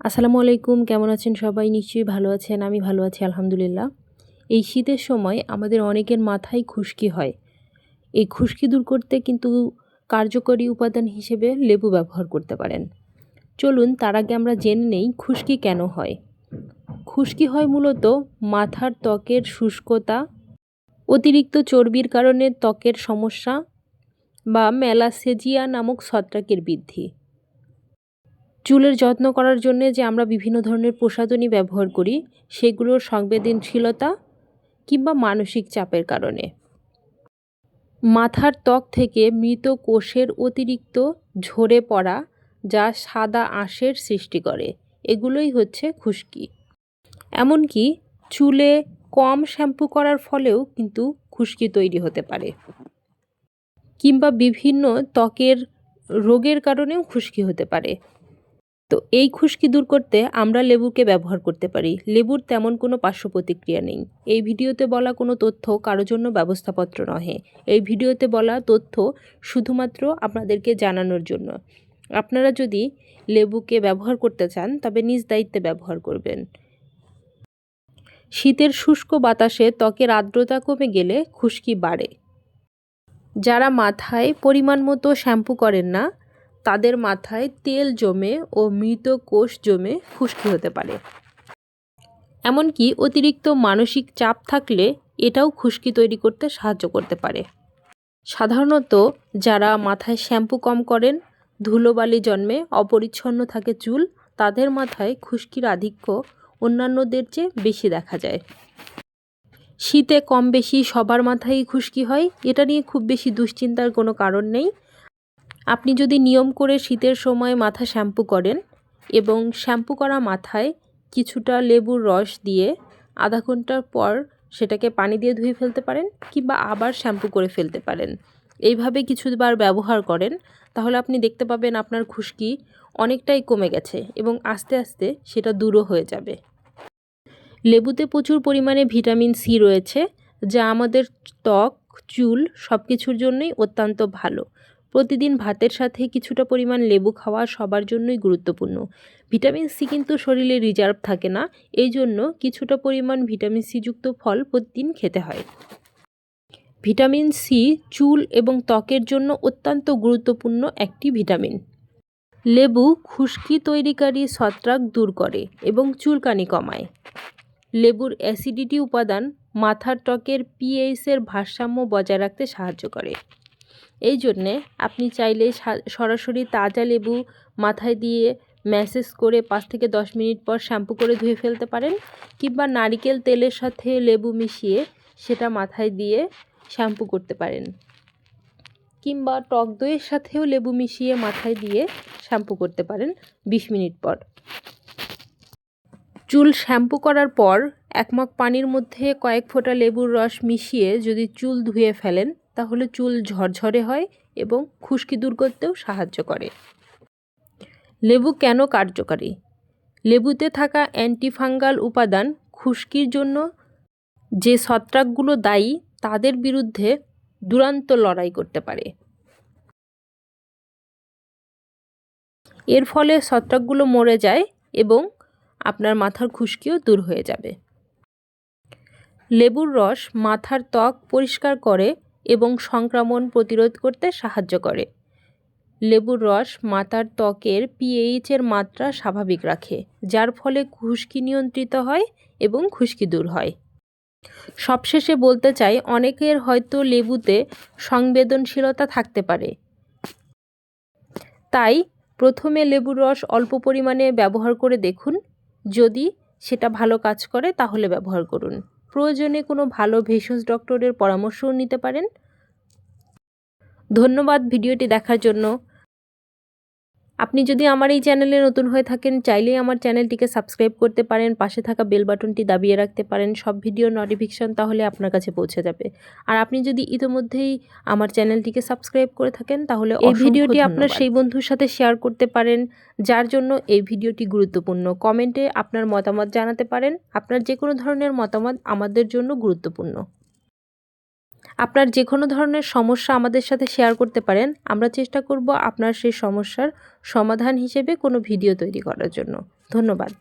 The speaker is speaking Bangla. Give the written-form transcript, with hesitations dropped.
আসসালামু আলাইকুম, কেমন আছেন সবাই? নিশ্চয়ই ভালো আছেন। আমি ভালো আছি আলহামদুলিল্লাহ। এই শীতের সময় আমাদের অনেকের মাথায় খুশকি হয়। এই খুশকি দূর করতে কিন্তু কার্যকরী উপাদান হিসেবে লেবু ব্যবহার করতে পারেন। চলুন তার আগে আমরা জেনে নেই খুশকি কেন হয়। খুশকি হয় মূলত মাথার ত্বকের শুষ্কতা, অতিরিক্ত চর্বির কারণে ত্বকের সমস্যা বা মেলাসেজিয়া নামক ছত্রাকের বৃদ্ধি। চুলের যত্ন করার জন্যে যে আমরা বিভিন্ন ধরনের প্রসাধনী ব্যবহার করি, সেগুলোর সংবেদনশীলতা কিংবা মানসিক চাপের কারণে। মাথার ত্বক থেকে মৃত কোষের অতিরিক্ত ঝরে পড়া, যা সাদা আঁশের সৃষ্টি করে, এগুলোই হচ্ছে খুশকি। এমনকি চুলে কম শ্যাম্পু করার ফলেও কিন্তু খুশকি তৈরি হতে পারে, কিংবা বিভিন্ন ত্বকের রোগের কারণেও খুশকি হতে পারে। তো এই খুশকি দূর করতে আমরা লেবুকে ব্যবহার করতে পারি। লেবুর তেমন কোনো পার্শ্ব প্রতিক্রিয়া নেই। এই ভিডিওতে বলা কোনো তথ্য কারোর জন্য ব্যবস্থাপত্র নহে। এই ভিডিওতে বলা তথ্য শুধুমাত্র আপনাদেরকে জানানোর জন্য। আপনারা যদি লেবুকে ব্যবহার করতে চান তবে নিজ দায়িত্বে ব্যবহার করবেন। শীতের শুষ্ক বাতাসে ত্বকের আর্দ্রতা কমে গেলে খুশকি বাড়ে। যারা মাথায় পরিমাণ মতো শ্যাম্পু করেন না, তাদের মাথায় তেল জমে ও মৃত কোষ জমে খুশকি হতে পারে। এমনকি অতিরিক্ত মানসিক চাপ থাকলে এটাও খুশকি তৈরি করতে সাহায্য করতে পারে। সাধারণত যারা মাথায় শ্যাম্পু কম করেন, ধুলোবালি জন্মে, অপরিচ্ছন্ন থাকে চুল, তাদের মাথায় খুশকির আধিক্য অন্যান্যদের চেয়ে বেশি দেখা যায়। শীতে কম বেশি সবার মাথায় খুশকি হয়, এটা নিয়ে খুব বেশি দুশ্চিন্তার কোনো কারণ নেই। আপনি যদি নিয়ম করে শীতের সময় মাথা শ্যাম্পু করেন এবং শ্যাম্পু করা মাথায় কিছুটা লেবুর রস দিয়ে আধা ঘন্টার পর সেটাকে পানি দিয়ে ধুয়ে ফেলতে পারেন, কিংবা আবার শ্যাম্পু করে ফেলতে পারেন। এইভাবে কিছুবার ব্যবহার করেন, তাহলে আপনি দেখতে পাবেন আপনার খুশকি অনেকটাই কমে গেছে এবং আস্তে আস্তে সেটা দূরও হয়ে যাবে। লেবুতে প্রচুর পরিমাণে ভিটামিন সি রয়েছে, যা আমাদের ত্বক, চুল সব কিছুর জন্যই অত্যন্ত ভালো। প্রতিদিন ভাতের সাথে কিছুটা পরিমাণ লেবু খাওয়া সবার জন্যই গুরুত্বপূর্ণ। ভিটামিন সি কিন্তু শরীরে রিজার্ভ থাকে না, এই জন্য কিছুটা পরিমাণ ভিটামিন সি যুক্ত ফল প্রতিদিন খেতে হয়। ভিটামিন সি চুল এবং ত্বকের জন্য অত্যন্ত গুরুত্বপূর্ণ একটি ভিটামিন। লেবু খুশকি তৈরিকারী ছত্রাক দূর করে এবং চুলকানি কমায়। লেবুর অ্যাসিডিটি উপাদান মাথার ত্বকের পিএইচের ভারসাম্য বজায় রাখতে সাহায্য করে। এই জন্যে আপনি চাইলে সরাসরি তাজা লেবু মাথায় দিয়ে ম্যাসেজ করে 5 থেকে 10 মিনিট পর শ্যাম্পু করে ধুয়ে ফেলতে পারেন, কিংবা নারিকেল তেলের সাথে লেবু মিশিয়ে সেটা মাথায় দিয়ে শ্যাম্পু করতে পারেন, কিংবা টক দইয়ের সাথেও লেবু মিশিয়ে মাথায় দিয়ে শ্যাম্পু করতে পারেন 20 মিনিট পর। চুল শ্যাম্পু করার পর 1 মগ পানির মধ্যে কয়েক ফোঁটা লেবুর রস মিশিয়ে যদি চুল ধুয়ে ফেলেন, তাহলে চুল ঝরঝরে হয় এবং খুশকি দূর করতেও সাহায্য করে। লেবু কেন কার্যকারী? লেবুতে থাকা অ্যান্টিফাঙ্গাল উপাদান খুশকির জন্য যে ছত্রাকগুলো দায়ী তাদের বিরুদ্ধে দুরন্ত লড়াই করতে পারে। এর ফলে ছত্রাকগুলো মরে যায় এবং আপনার মাথার খুশকিও দূর হয়ে যাবে। লেবুর রস মাথার ত্বক পরিষ্কার করে এবং সংক্রমণ প্রতিরোধ করতে সাহায্য করে। লেবুর রস মাথার ত্বকের পিএইচের মাত্রা স্বাভাবিক রাখে, যার ফলে খুশকি নিয়ন্ত্রিত হয় এবং খুশকি দূর হয়। সবশেষে বলতে চাই, অনেকের হয়তো লেবুতে সংবেদনশীলতা থাকতে পারে, তাই প্রথমে লেবুর রস অল্প পরিমাণে ব্যবহার করে দেখুন। যদি সেটা ভালো কাজ করে তাহলে ব্যবহার করুন। প্রয়োজনে কোনো ভালো ভেষজ ডক্টরের পরামর্শও নিতে পারেন। ধন্যবাদ ভিডিওটি দেখার জন্য। আপনি যদি আমার এই চ্যানেলে নতুন হয়ে থাকেন, চাইলেই আমার চ্যানেলটিকে সাবস্ক্রাইব করতে পারেন, পাশে থাকা বেল বাটনটি দাবিয়ে রাখতে পারেন। সব ভিডিও নোটিফিকেশন তাহলে আপনার কাছে পৌঁছে যাবে। আর আপনি যদি ইতিমধ্যেই আমার চ্যানেলটিকে সাবস্ক্রাইব করে থাকেন, তাহলে এই ভিডিওটি আপনার সেই বন্ধুর সাথে শেয়ার করতে পারেন যার জন্য এই ভিডিওটি গুরুত্বপূর্ণ। কমেন্টে আপনার মতামত জানাতে পারেন। আপনার যে কোনো ধরনের মতামত আমাদের জন্য গুরুত্বপূর্ণ। আপনার যে কোনো ধরনের সমস্যা আমাদের সাথে শেয়ার করতে পারেন। আমরা চেষ্টা করব আপনার সেই সমস্যার সমাধান হিসেবে কোনো ভিডিও তৈরি করার জন্য। ধন্যবাদ।